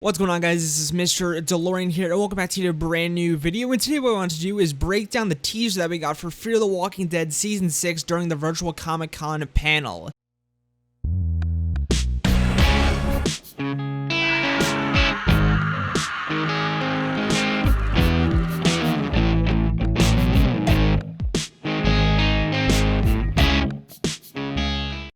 What's going on, guys? This is Mr. DeLorean here, and welcome back to a brand new video. And today what I want to do is break down the teaser that we got for Fear the Walking Dead Season 6 during the virtual Comic-Con panel.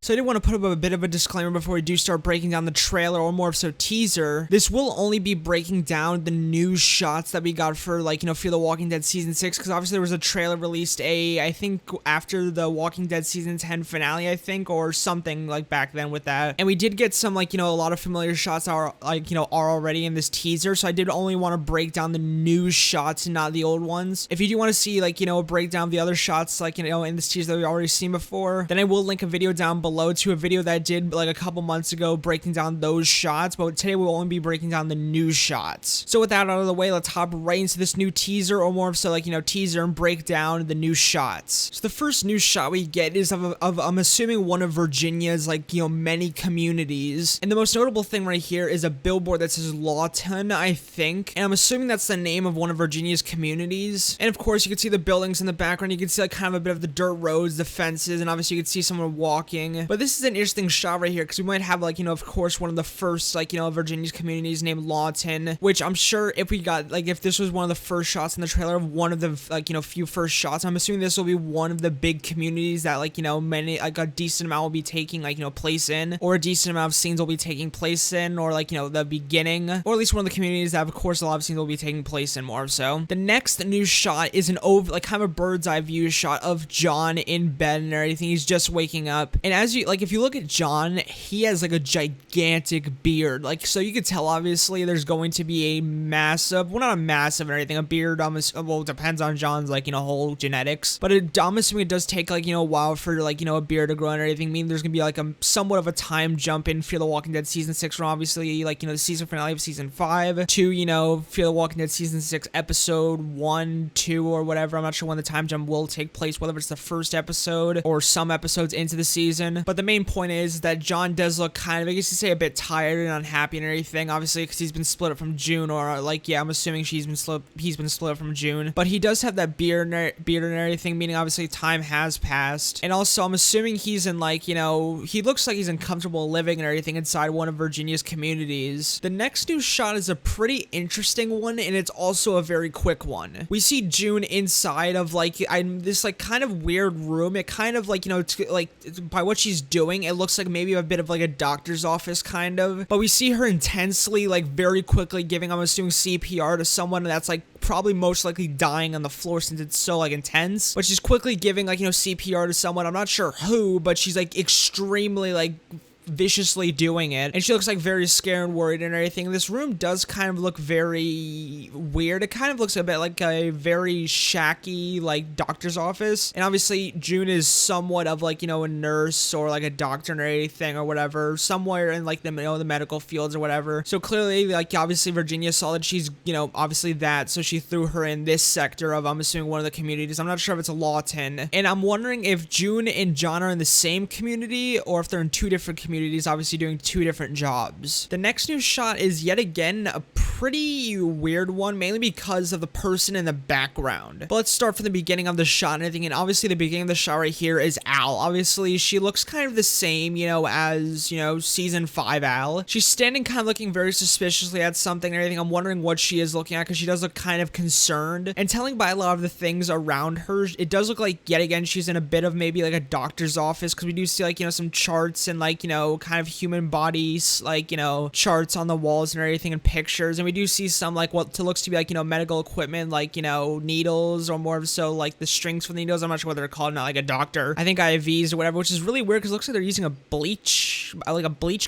So I did want to put up a bit of a disclaimer before we do start breaking down the trailer, or more so teaser. This will only be breaking down the new shots that we got for, Fear the Walking Dead Season 6, because obviously there was a trailer released, I think, after the Walking Dead Season 10 finale, I think, or something like back then with that. And we did get some, a lot of familiar shots that are, are already in this teaser, so I did only want to break down the new shots and not the old ones. If you do want to see, a breakdown of the other shots, in this teaser that we've already seen before, then I will link a video down below to a video that I did a couple months ago breaking down those shots, but today we'll only be breaking down the new shots. So with that out of the way, let's hop right into this new teaser, or more so teaser, and break down the new shots. So the first new shot we get is of I'm assuming one of Virginia's many communities, and the most notable thing right here is a billboard that says Lawton, I think, and I'm assuming that's the name of one of Virginia's communities. And of course you can see the buildings in the background, you can see kind of a bit of the dirt roads, the fences, and obviously you can see someone walking. But this is an interesting shot right here, because we might have of course one of the first Virginia's communities named Lawton, which I'm sure if we got if this was one of the first shots in the trailer of one of the few first shots, I'm assuming this will be one of the big communities that many a decent amount will be taking place in, or a decent amount of scenes will be taking place in, or the beginning, or at least one of the communities that of course a lot of scenes will be taking place in more so. The next new shot is an kind of a bird's eye view shot of John in bed and everything. He's just waking up, and as you if you look at John, he has a gigantic beard, so you could tell obviously there's going to be a massive, well, not a massive or anything, a beard, well, it depends on John's whole genetics, but I'm assuming it does take a while for a beard to grow and everything. Meaning there's gonna be a somewhat of a time jump in Fear the Walking Dead Season 6 from obviously the season finale of Season 5 to Fear the Walking Dead Season 6 episode 1, 2, or whatever. I'm not sure when the time jump will take place, whether it's the first episode or some episodes into the season. But the main point is that John does look kind of, I guess you say, a bit tired and unhappy and everything, obviously because he's been split up from June, or I'm assuming he's been split up from June, but he does have that beard and everything, meaning obviously time has passed. And also I'm assuming he's in he looks like he's in comfortable living and everything inside one of Virginia's communities. The next new shot is a pretty interesting one, and it's also a very quick one. We see June inside of this kind of weird room. It kind of by what she's doing, it looks like maybe a bit of a doctor's office kind of, but we see her intensely very quickly giving, I'm assuming, CPR to someone that's probably most likely dying on the floor, since it's so intense. But she's quickly giving CPR to someone, I'm not sure who, but she's extremely viciously doing it, and she looks very scared and worried and everything. This room does kind of look very weird. It kind of looks a bit like a very shacky doctor's office, and obviously June is somewhat of a nurse or a doctor or anything or whatever, somewhere in the medical fields or whatever. So clearly obviously Virginia saw that she's obviously that, so she threw her in this sector of, I'm assuming, one of the communities. I'm not sure if it's a Lawton, and I'm wondering if June and John are in the same community or if they're in two different communities, obviously doing two different jobs. The next new shot is yet again a pretty weird one, mainly because of the person in the background. But let's start from the beginning of the shot and everything, and obviously the beginning of the shot right here is Al. Obviously she looks kind of the same, as, Season 5 Al. She's standing kind of looking very suspiciously at something and everything. I'm wondering what she is looking at, because she does look kind of concerned, and telling by a lot of the things around her, it does look like yet again she's in a bit of maybe a doctor's office, because we do see some charts and kind of human bodies, charts on the walls and everything, and pictures, and we do see some what looks to be medical equipment, needles, or more so the strings for the needles. I'm not sure what they're called, not a doctor, I think IVs or whatever, which is really weird because it looks like they're using a bleach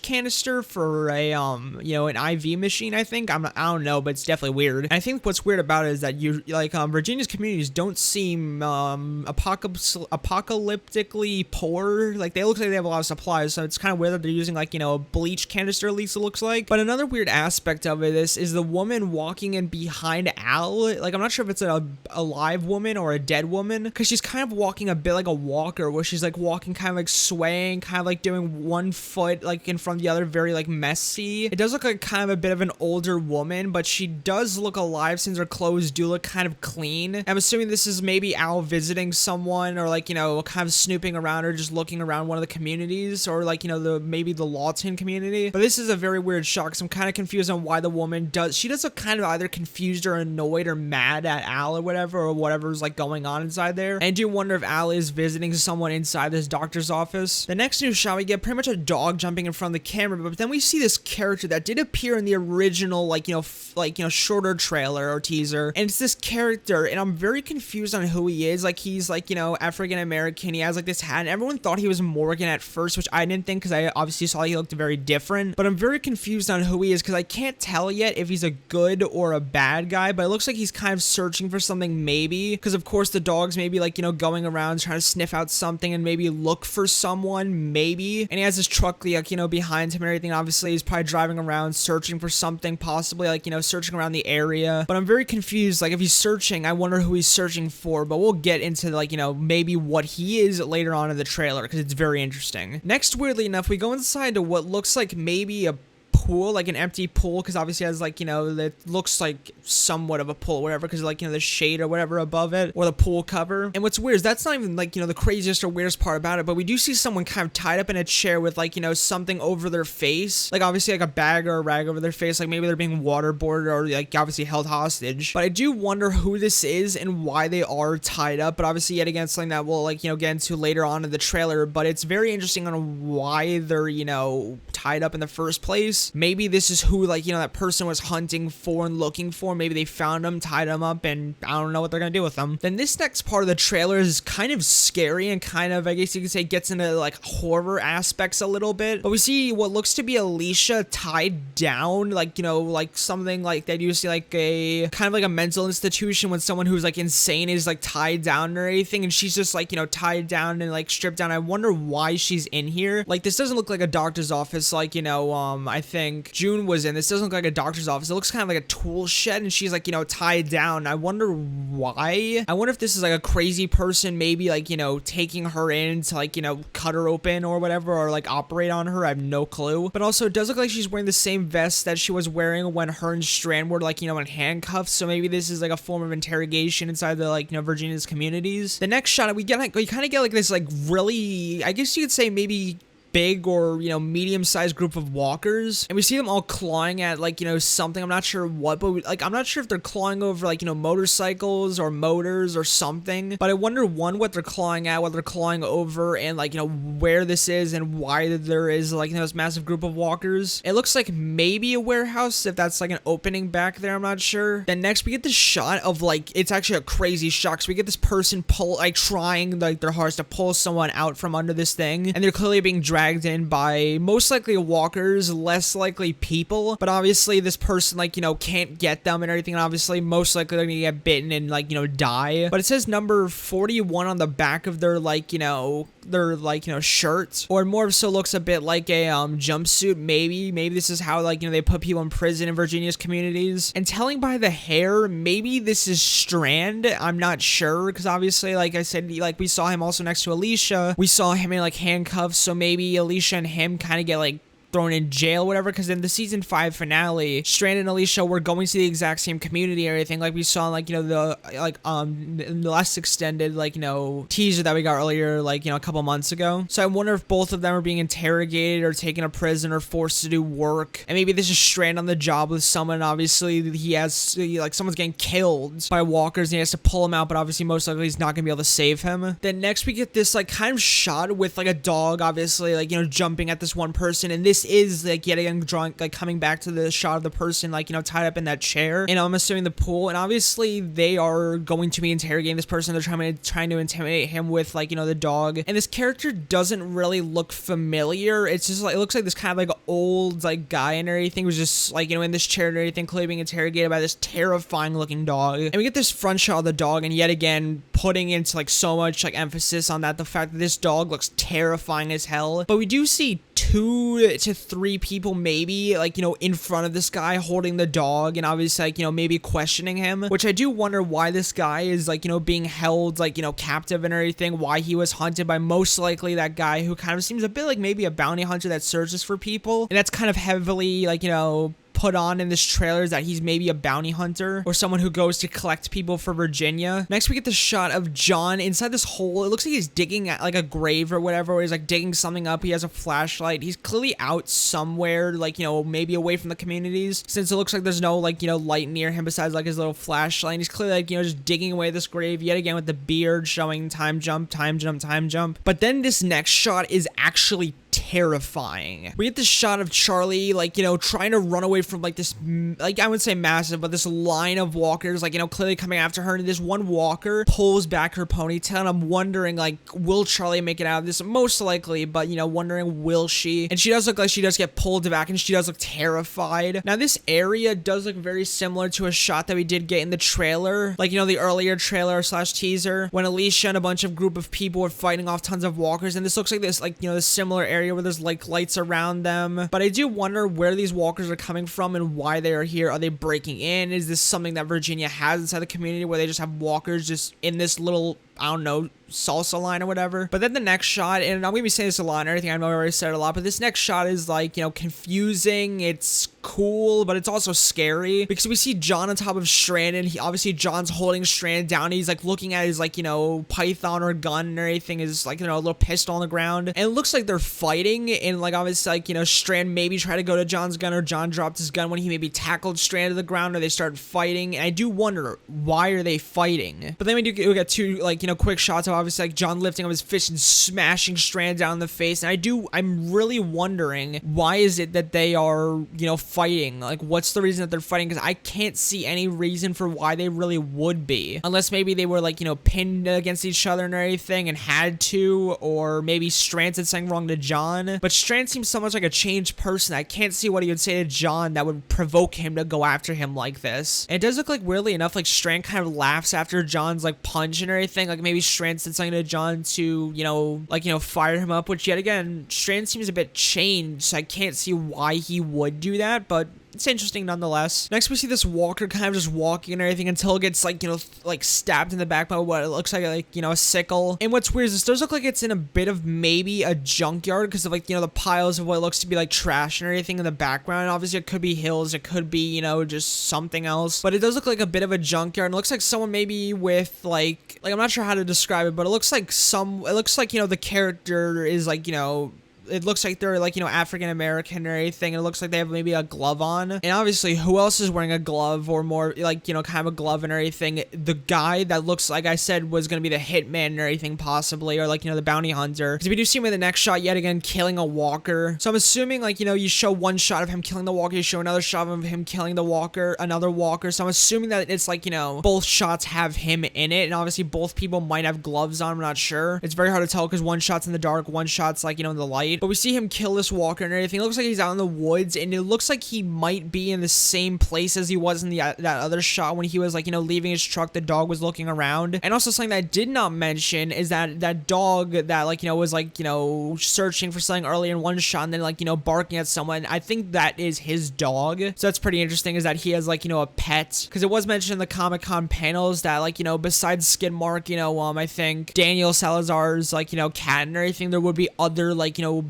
canister for a an IV machine, I think. I don't know, but it's definitely weird. And I think what's weird about it is that you Virginia's communities don't seem apocalyptically poor. They look like they have a lot of supplies, so it's kind of weird that they're using a bleach canister, at least it looks like. But another weird aspect of it is is the woman walking in behind Al. Like, I'm not sure if it's a live woman or a dead woman, because she's kind of walking a bit like a walker, where she's like walking kind of like swaying, kind of like doing one foot like in front of the other, very like messy. It does look like kind of a bit of an older woman, but she does look alive since her clothes do look kind of clean. I'm assuming this is maybe Al visiting someone, or like, you know, kind of snooping around or just looking around one of the communities, or like, you know, maybe the Lawton community. But this is a very weird shot, because I'm kind of confused on why the woman she does look kind of either confused or annoyed or mad at Al or whatever's like going on inside there. And I do wonder if Al is visiting someone inside this doctor's office. The next new shot, we get pretty much a dog jumping in front of the camera, but then we see this character that did appear in the original like, you know, shorter trailer or teaser, and it's this character, and I'm very confused on who he is. Like, he's like, you know, African American, he has like this hat, and everyone thought he was Morgan at first, which I didn't think, because I obviously saw he looked very different, but I'm very confused on who he is, because I can't tell yet if he's a good or a bad guy, but it looks like he's kind of searching for something, maybe, because of course the dog's maybe like, you know, going around trying to sniff out something and maybe look for someone, maybe, and he has his truck like, you know, behind him and everything. Obviously he's probably driving around searching for something, possibly like, you know, searching around the area, but I'm very confused. Like, if he's searching, I wonder who he's searching for, but we'll get into like, you know, maybe what he is later on in the trailer, because it's very interesting. Next, weirdly enough, we go inside to what looks like maybe a pool, like an empty pool, because obviously it has like, you know, that looks like somewhat of a pool or whatever, because like, you know, the shade or whatever above it, or the pool cover. And what's weird is that's not even like, you know, the craziest or weirdest part about it, but we do see someone kind of tied up in a chair with like, you know, something over their face, like obviously like a bag or a rag over their face, like maybe they're being waterboarded or like obviously held hostage. But I do wonder who this is and why they are tied up, but obviously yet again something that we'll like, you know, get into later on in the trailer. But it's very interesting on why they're, you know, tied up in the first place. Maybe this is who, like, you know, that person was hunting for and looking for. Maybe they found them, tied them up, and I don't know what they're gonna do with them. Then this next part of the trailer is kind of scary and kind of, I guess you could say, gets into like horror aspects a little bit. But we see what looks to be Alicia tied down, like, you know, like something like that you see like a kind of like a mental institution when someone who's like insane is like tied down or anything, and she's just like, you know, tied down and like stripped down. I wonder why she's in here. Like, this doesn't look like a doctor's office, like, you know, I think June was in. This doesn't look like a doctor's office. It looks kind of like a tool shed, and she's like, you know, tied down. I wonder why. I wonder if this is like a crazy person, maybe like, you know, taking her in to like, you know, cut her open or whatever, or like operate on her. I have no clue. But also, it does look like she's wearing the same vest that she was wearing when her and Strand were like, you know, in handcuffs. So maybe this is like a form of interrogation inside the like, you know, Virginia's communities. The next shot, we kind of get like this like really, I guess you could say maybe big or, you know, medium-sized group of walkers, and we see them all clawing at like, you know, something. I'm not sure what, but like, I'm not sure if they're clawing over like, you know, motorcycles or motors or something. But I wonder, one, what they're clawing at, what they're clawing over, and like, you know, where this is and why there is like, you know, this massive group of walkers. It looks like maybe a warehouse, if that's like an opening back there. I'm not sure. Then next we get this shot of like, it's actually a crazy shot. So we get this person trying like their hardest to pull someone out from under this thing, and they're clearly being dragged in by most likely walkers, less likely people. But obviously this person, like, you know, can't get them and everything, and obviously most likely they're gonna get bitten and like, you know, die. But it says number 41 on the back of their like, you know, their like, you know, shirts, or more so looks a bit like a jumpsuit. Maybe this is how, like, you know, they put people in prison in Virginia's communities. And telling by the hair, maybe this is Strand. I'm not sure, because obviously, like I said, like we saw him also next to Alicia. We saw him in like handcuffs, so maybe Alicia and him kind of get like thrown in jail, whatever, because in the season 5 finale, Strand and Alicia were going to the exact same community or anything, like we saw, like, you know, the like in the last extended, like, you know, teaser that we got earlier, like, you know, a couple months ago. So I wonder if both of them are being interrogated or taken to prison or forced to do work, and maybe this is Strand on the job with someone. Obviously he has like, someone's getting killed by walkers and he has to pull him out, but obviously most likely he's not gonna be able to save him. Then next we get this like kind of shot with like a dog, obviously, like, you know, jumping at this one person, and this is like yet again drunk, like coming back to the shot of the person, like, you know, tied up in that chair, and I'm assuming the pool. And obviously they are going to be interrogating this person. They're trying to intimidate him with, like, you know, the dog. And this character doesn't really look familiar. It's just like, it looks like this kind of like old like guy and everything was just like, you know, in this chair and everything, clearly being interrogated by this terrifying looking dog. And we get this front shot of the dog, and yet again putting into like so much like emphasis on that, the fact that this dog looks terrifying as hell. But we do see 2 to 3 people maybe, like, you know, in front of this guy holding the dog and obviously, like, you know, maybe questioning him, which I do wonder why this guy is, like, you know, being held, like, you know, captive and everything, why he was hunted by most likely that guy who kind of seems a bit like maybe a bounty hunter that searches for people, and that's kind of heavily, like, you know, put on in this trailer is that he's maybe a bounty hunter or someone who goes to collect people for Virginia. Next, we get the shot of John inside this hole. It looks like he's digging at like a grave or whatever, where he's like digging something up. He has a flashlight. He's clearly out somewhere, like, you know, maybe away from the communities, since it looks like there's no, like, you know, light near him besides like his little flashlight. And he's clearly, like, you know, just digging away this grave yet again with the beard showing time jump, time jump, time jump. But then this next shot is actually terrifying. We get this shot of Charlie, like, you know, trying to run away from like this, like, I wouldn't say massive, but this line of walkers, like, you know, clearly coming after her, and this one walker pulls back her ponytail, and I'm wondering, like, will Charlie make it out of this? Most likely, but, you know, wondering, will she? And she does look like she does get pulled back, and she does look terrified. Now, this area does look very similar to a shot that we did get in the trailer, like, you know, the earlier trailer slash teaser, when Alicia and a bunch of group of people were fighting off tons of walkers, and this looks like this, like, you know, this similar area where there's like lights around them. But I do wonder where these walkers are coming from and why they are here. Are they breaking in? Is this something that Virginia has inside the community where they just have walkers just in this little, I don't know, salsa line or whatever? But then the next shot, and I'm gonna be saying this a lot and everything, I know I already said it a lot, but this next shot is, like, you know, confusing. It's cool, but it's also scary because we see John on top of Strand, and obviously John's holding Strand down. He's like looking at his, like, you know, python or gun and everything, is like, you know, a little pistol on the ground, and it looks like they're fighting. And like, obviously, like, you know, Strand maybe tried to go to John's gun, or John dropped his gun when he maybe tackled Strand to the ground, or they started fighting. And I do wonder, why are they fighting? But then we get two, like, you know, quick shots of obviously like John lifting up his fist and smashing Strand down in the face. And I'm really wondering, why is it that they are, you know, fighting? Like, what's the reason that they're fighting? Because I can't see any reason for why they really would be, unless maybe they were, like, you know, pinned against each other and everything and had to, or maybe Strand said something wrong to John. But Strand seems so much like a changed person. I can't see what he would say to John that would provoke him to go after him like this. And it does look like, weirdly enough, like Strand kind of laughs after John's like punch and everything. Like, maybe Strand said something to John to, you know, like, you know, fire him up, which yet again, Strand seems a bit changed, so I can't see why he would do that, but it's interesting nonetheless. Next, we see this walker kind of just walking and everything until it gets, like, you know, like stabbed in the back by what it looks like, you know, a sickle. And what's weird is this does look like it's in a bit of maybe a junkyard because of, like, you know, the piles of what looks to be like trash and everything in the background. Obviously, it could be hills, it could be, you know, just something else, but it does look like a bit of a junkyard. And it looks like someone maybe with like I'm not sure how to describe it, but it looks like you know, the character is like, you know, it looks like they're like, you know, African American or anything. It looks like they have maybe a glove on. And obviously, who else is wearing a glove or more like, you know, kind of a glove and everything? The guy that looks like I said was going to be the hitman and everything possibly, or like, you know, the bounty hunter. Because we do see him in the next shot yet again killing a walker. So I'm assuming, like, you know, you show one shot of him killing the walker, you show another shot of him killing the walker, another walker. So I'm assuming that it's like, you know, both shots have him in it. And obviously both people might have gloves on. I'm not sure. It's very hard to tell because one shot's in the dark, one shot's like, you know, in the light. But we see him kill this walker and everything. It looks like he's out in the woods, and it looks like he might be in the same place as he was in that other shot when he was, like, you know, leaving his truck. The dog was looking around. And also something that I did not mention is that dog that, like, you know, was, like, you know, searching for something earlier in one shot and then, like, you know, barking at someone. I think that is his dog. So that's pretty interesting, is that he has, like, you know, a pet, because it was mentioned in the Comic-Con panels that, like, you know, besides Skidmark, you know, I think Daniel Salazar's, like, you know, cat and everything, there would be other, like, you know,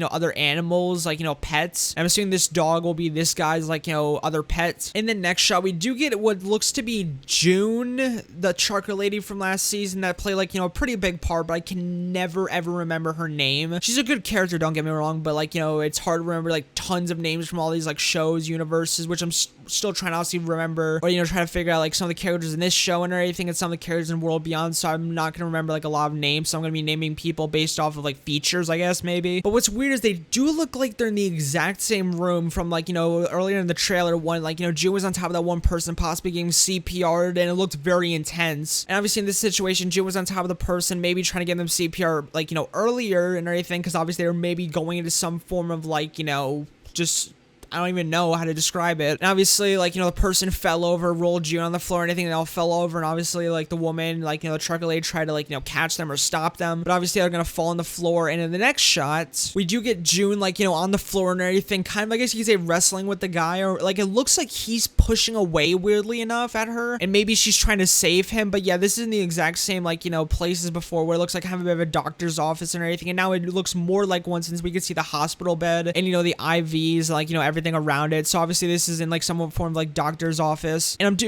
other animals, like, you know, pets. I'm assuming this dog will be this guy's, like, you know, other pets. In the next shot, we do get what looks to be June, the trucker lady from last season that played, like, you know, a pretty big part, but I can never ever remember her name. She's a good character, don't get me wrong, but, like, you know, it's hard to remember, like, tons of names from all these, like, shows, universes, which I'm still trying to obviously remember, or, you know, trying to figure out, like, some of the characters in this show and everything, and some of the characters in World Beyond, so I'm not gonna remember, like, a lot of names, so I'm gonna be naming people based off of, like, features, I guess, maybe. But what's weird is they do look like they're in the exact same room from, like, you know, earlier in the trailer when, like, you know, June was on top of that one person possibly getting CPR'd, and it looked very intense. And obviously in this situation, June was on top of the person, maybe trying to get them CPR, like, you know, earlier and everything, because obviously they were maybe going into some form of, like, you know, just I don't even know how to describe it. And obviously, like, you know, the person fell over, rolled June on the floor, and anything, they all fell over. And obviously, like, the woman, like, you know, the trucker lady tried to, like, you know, catch them or stop them. But obviously, they're gonna fall on the floor. And in the next shot, we do get June, like, you know, on the floor and everything, kind of, I guess you could say, wrestling with the guy, or like, it looks like he's pushing away weirdly enough at her, and maybe she's trying to save him. But yeah, this is in the exact same, like, you know, places before, where it looks like kind of a bit of a doctor's office and everything, and now it looks more like one, since we can see the hospital bed and, you know, the IVs, like, you know, everything around it. So obviously this is in like some form of like doctor's office, and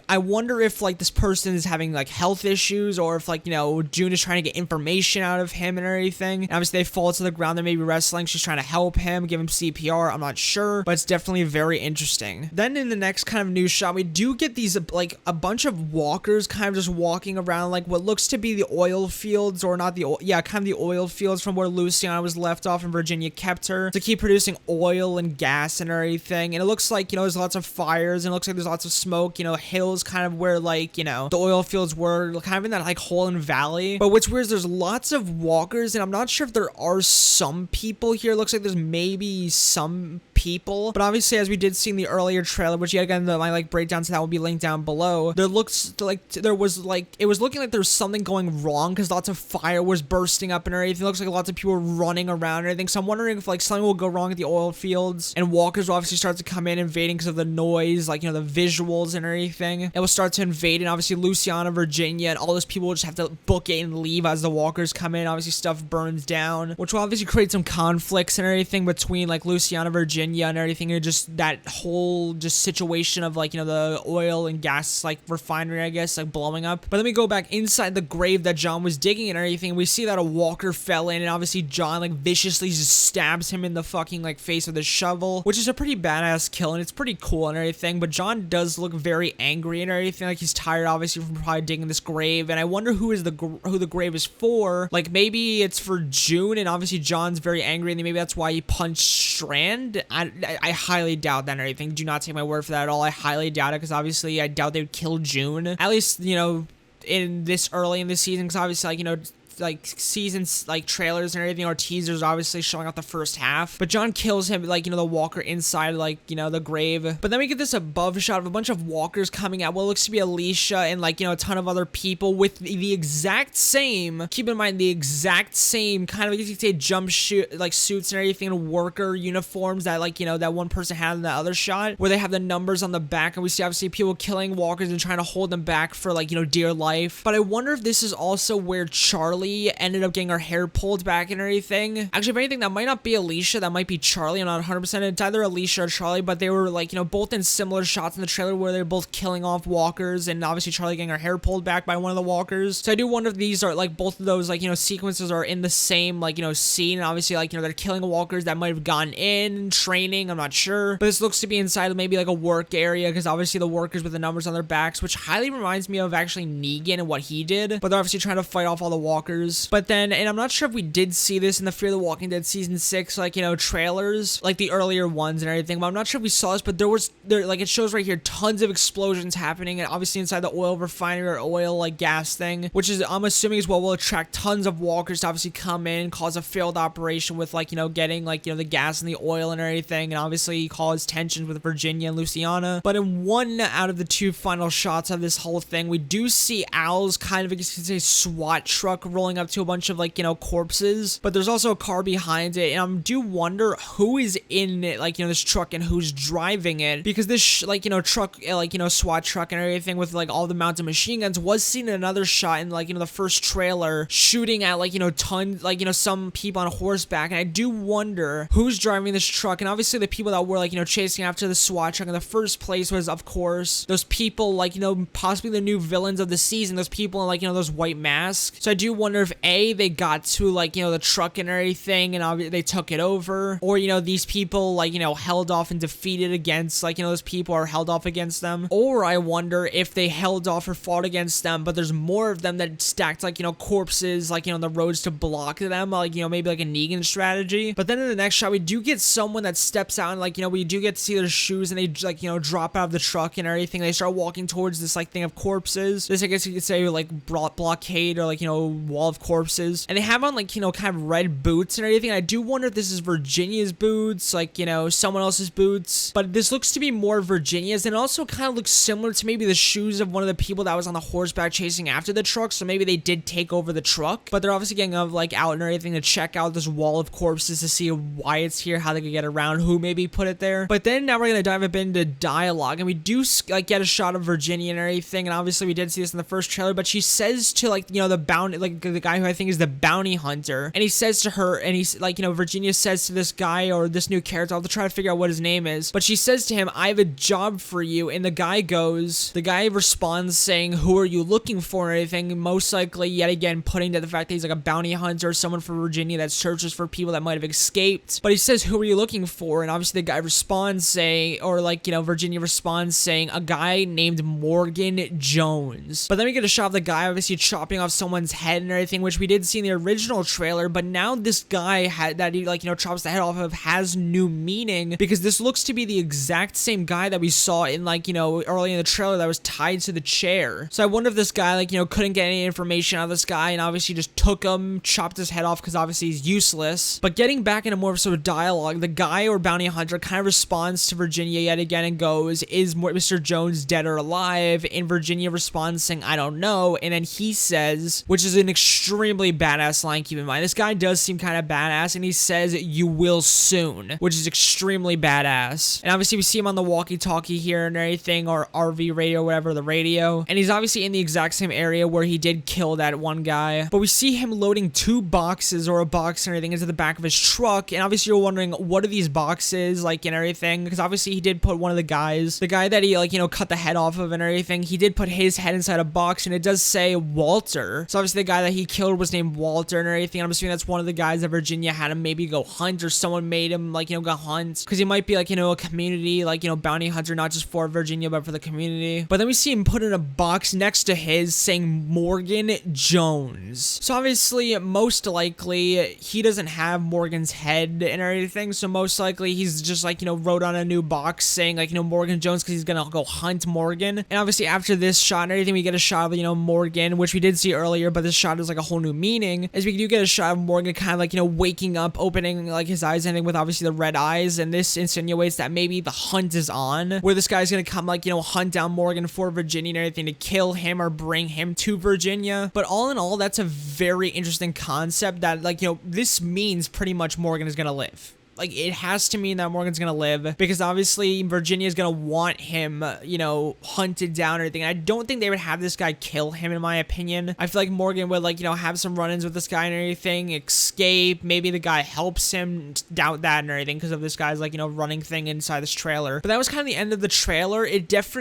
I wonder if like this person is having like health issues, or if, like, you know, June is trying to get information out of him and everything. And obviously they fall to the ground, they may be wrestling, she's trying to help him, give him CPR, I'm not sure, but it's definitely very interesting. Then in the next kind of news shot, we do get these like a bunch of walkers kind of just walking around like what looks to be the oil fields, or not the oil, yeah, kind of the oil fields from where Luciana was left off and Virginia kept her to keep producing oil and gas and everything. And it looks like, you know, there's lots of fires, and it looks like there's lots of smoke, you know, hills kind of where, like, you know, the oil fields were, kind of in that like hole in valley. But what's weird is there's lots of walkers, and I'm not sure if there are some people here. It looks like there's maybe some people, but obviously, as we did see in the earlier trailer, which yet again, my like breakdown to that will be linked down below, there looks like there was like, it was looking like there was something going wrong, because lots of fire was bursting up and everything. It looks like lots of people were running around and everything. So I'm wondering if like something will go wrong at the oil fields, and walkers will obviously start to come in invading because of the noise, like, you know, the visuals and everything. It will start to invade, and obviously Luciana, Virginia, and all those people will just have to book it and leave as the walkers come in. Obviously stuff burns down, which will obviously create some conflicts and everything between like Luciana, Virginia, and everything, and just that whole just situation of, like, you know, the oil and gas like refinery, I guess, like blowing up. But then we go back inside the grave that John was digging and everything. We see that a walker fell in, and obviously John like viciously just stabs him in the fucking like face with a shovel, which is a pretty badass kill, and it's pretty cool and everything. But John does look very angry and everything, like he's tired obviously from probably digging this grave. And I wonder who the grave is for. Like, maybe it's for June, and obviously John's very angry, and maybe that's why he punched Strand. I highly doubt that and everything. Do not take my word for that at all. I highly doubt it, because obviously I doubt they would kill June, at least, you know, in this early in the season, because obviously, like, you know, like seasons, like trailers and everything, or teasers obviously showing out the first half. But John kills him, like, you know, the walker inside, like, you know, the grave. But then we get this above shot of a bunch of walkers coming out what looks to be Alicia and, like, you know, a ton of other people with the exact same, keep in mind, the exact same kind of, I guess you could say, jump shoot like suits and everything, and worker uniforms that, like, you know, that one person had in the other shot, where they have the numbers on the back, and we see obviously people killing walkers and trying to hold them back for, like, you know, dear life. But I wonder if this is also where Charlie ended up getting her hair pulled back and everything. Actually, if anything, that might not be Alicia, that might be Charlie. I'm not 100%. It's either Alicia or Charlie, but they were, like, you know, both in similar shots in the trailer where they're both killing off walkers, and obviously Charlie getting her hair pulled back by one of the walkers. So I do wonder if these are, like, both of those, like, you know, sequences are in the same, like, you know, scene. And obviously, like, you know, they're killing walkers that might have gone in training, I'm not sure, but this looks to be inside maybe like a work area, because obviously the workers with the numbers on their backs, which highly reminds me of actually Negan and what he did. But they're obviously trying to fight off all the walkers. But then, and I'm not sure if we did see this in the Fear the Walking Dead season 6, like, you know, trailers, like the earlier ones and everything, but I'm not sure if we saw this, but there, like, it shows right here, tons of explosions happening, and obviously inside the oil refinery or oil, like, gas thing, which is, I'm assuming as well, will attract tons of walkers to obviously come in, cause a failed operation with, like, you know, getting, like, you know, the gas and the oil and everything, and obviously cause tensions with Virginia and Luciana. But in one out of the two final shots of this whole thing, we do see Al's kind of, I guess you could say, SWAT truck rolling up to a bunch of, like, you know, corpses, but there's also a car behind it, and I do wonder who is in it, like, you know, this truck, and who's driving it, because this like, you know, truck, like, you know, SWAT truck and everything with, like, all the mounted machine guns was seen in another shot in, like, you know, the first trailer, shooting at, like, you know, tons, like, you know, some people on horseback. And I do wonder who's driving this truck. And obviously the people that were, like, you know, chasing after the SWAT truck in the first place was, of course, those people, like, you know, possibly the new villains of the season, those people in, like, you know, those white masks. So I do wonder if A, they got to, like, you know, the truck and everything, and obviously they took it over, or, you know, these people, like, you know, held off and defeated against, like, you know, those people are held off against them. Or I wonder if they held off or fought against them, but there's more of them that stacked, like, you know, corpses, like, you know, on the roads to block them, like, you know, maybe like a Negan strategy. But then in the next shot, we do get someone that steps out, and, like, you know, we do get to see their shoes, and they, like, you know, drop out of the truck and everything. They start walking towards this, like, thing of corpses. This, I guess you could say, like, blockade or, like, you know, wall of corpses, and they have on like, you know, kind of red boots and everything. I do wonder if this is Virginia's boots, like, you know, someone else's boots, but this looks to be more Virginia's, and it also kind of looks similar to maybe the shoes of one of the people that was on the horseback chasing after the truck, so maybe they did take over the truck, but they're obviously getting like out and everything to check out this wall of corpses to see why it's here, how they could get around, who maybe put it there. But then now we're gonna dive a bit into dialogue, and we do like get a shot of Virginia and everything, and obviously we did see this in the first trailer, but she says to like, you know, the bounty, like the guy who I think is the bounty hunter, and he says to her, and he's like, you know, Virginia says to this guy or this new character, I'll have to try to figure out what his name is, but she says to him, I have a job for you, and the guy responds saying, who are you looking for and everything, most likely yet again putting to the fact that he's like a bounty hunter, someone for Virginia that searches for people that might have escaped. But he says, who are you looking for? And obviously the guy responds saying, or like, you know, Virginia responds saying, a guy named Morgan Jones. But then we get a shot of the guy obviously chopping off someone's head and everything, which we did see in the original trailer, but now this guy that he like, you know, chops the head off of has new meaning, because this looks to be the exact same guy that we saw in like, you know, early in the trailer that was tied to the chair. So I wonder if this guy like, you know, couldn't get any information out of this guy and obviously just took him, chopped his head off because obviously he's useless. But getting back into more of sort of dialogue, the guy or bounty hunter kind of responds to Virginia yet again and goes, is Mr. Jones dead or alive? And Virginia responds saying, I don't know. And then he says, which is an extremely badass line, keep in mind, this guy does seem kind of badass, and he says, you will soon, which is extremely badass. And obviously we see him on the walkie-talkie here and everything, or RV radio, whatever, the radio, and he's obviously in the exact same area where he did kill that one guy. But we see him loading 2 boxes or a box and everything into the back of his truck, and obviously you're wondering, what are these boxes like and everything, because obviously he did put one of the guy that he like, you know, cut the head off of and everything, he did put his head inside a box, and it does say Walter. So obviously the guy that he killed was named Walter and everything. I'm assuming that's one of the guys that Virginia had him maybe go hunt, or someone made him like, you know, go hunt, because he might be like, you know, a community like, you know, bounty hunter, not just for Virginia but for the community. But then we see him put in a box next to his saying Morgan Jones. So obviously most likely he doesn't have Morgan's head and everything, so most likely he's just like, you know, wrote on a new box saying like, you know, Morgan Jones, because he's gonna go hunt Morgan. And obviously after this shot and everything, we get a shot of, you know, Morgan, which we did see earlier, but this shot is like a whole new meaning, as we do get a shot of Morgan kind of like, you know, waking up, opening like his eyes, ending with obviously the red eyes, and this insinuates that maybe the hunt is on, where this guy's gonna come like, you know, hunt down Morgan for Virginia and everything to kill him or bring him to Virginia. But all in all, that's a very interesting concept that like, you know, this means pretty much Morgan is gonna live. Like, it has to mean that Morgan's gonna live, because obviously Virginia's gonna want him, you know, hunted down and everything. I don't think they would have this guy kill him, in my opinion. I feel like Morgan would, like, you know, have some run-ins with this guy and everything, escape, maybe the guy helps him, doubt that and everything, because of this guy's, like, you know, running thing inside this trailer. But that was kind of the end of the trailer.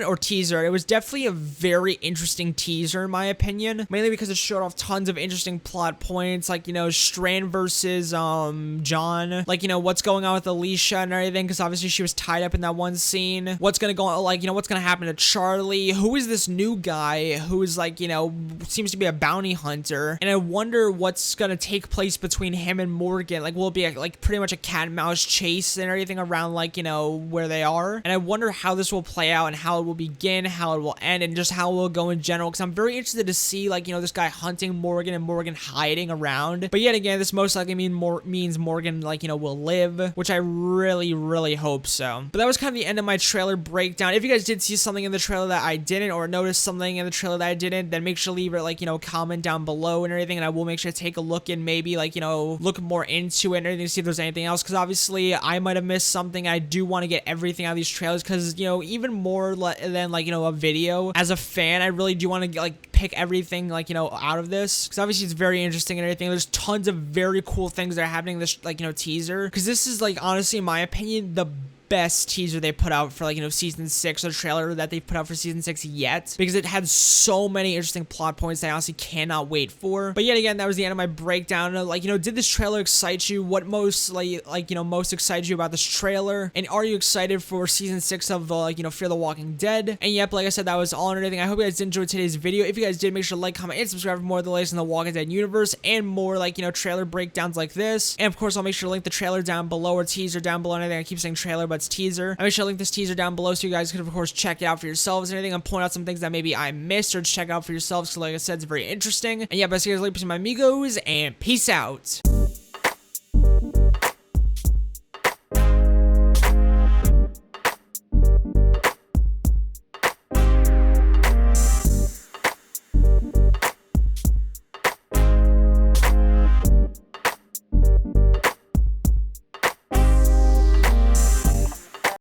Or teaser. It was definitely a very interesting teaser, in my opinion, mainly because it showed off tons of interesting plot points, like, you know, Strand versus, John, like, you know, what's going on with Alicia and everything, because obviously she was tied up in that one scene. What's gonna go on, like, you know, what's gonna happen to Charlie? Who is this new guy who is like, you know, seems to be a bounty hunter? And I wonder what's gonna take place between him and Morgan. Like, will it be like pretty much a cat and mouse chase and everything around, like, you know, where they are? And I wonder how this will play out and how it will begin, how it will end, and just how it will go in general, because I'm very interested to see, like, you know, this guy hunting Morgan and Morgan hiding around. But yet again, this most likely means Morgan, like, you know, will live, which I really, really hope so. But that was kind of the end of my trailer breakdown. If you guys did see something in the trailer that I didn't, or noticed something in the trailer that I didn't, then make sure to leave it, like, you know, comment down below and everything, and I will make sure to take a look and maybe, like, you know, look more into it and everything to see if there's anything else, because obviously I might have missed something. I do want to get everything out of these trailers, because, you know, even more than, like, you know, a video, as a fan, I really do want to, like, pick everything, like, you know, out of this, because obviously it's very interesting and everything. There's tons of very cool things that are happening in this, like, you know, teaser, because this is, like, honestly, in my opinion, the best teaser they put out for, like, you know, season 6, or trailer that they've put out for season 6 yet, because it had so many interesting plot points that I honestly cannot wait for. But yet again, that was the end of my breakdown. Like, you know, did this trailer excite you? What most, like, you know, most excited you about this trailer? And are you excited for season 6 of the, like, you know, Fear the Walking Dead? And yep, like I said, that was all and everything. I hope you guys did enjoy today's video. If you guys did, make sure to like, comment, and subscribe for more of the latest in the Walking Dead universe, and more, like, you know, trailer breakdowns like this. And of course, I'll make sure to link the trailer down below, or teaser down below and everything. I keep saying trailer, but Let's teaser. I'll make sure to link this teaser down below so you guys can, of course, check it out for yourselves and anything, and point out some things that maybe I missed, or just check it out for yourselves, because like I said, it's very interesting. And yeah, but see you guys later, peace, my amigos, and peace out.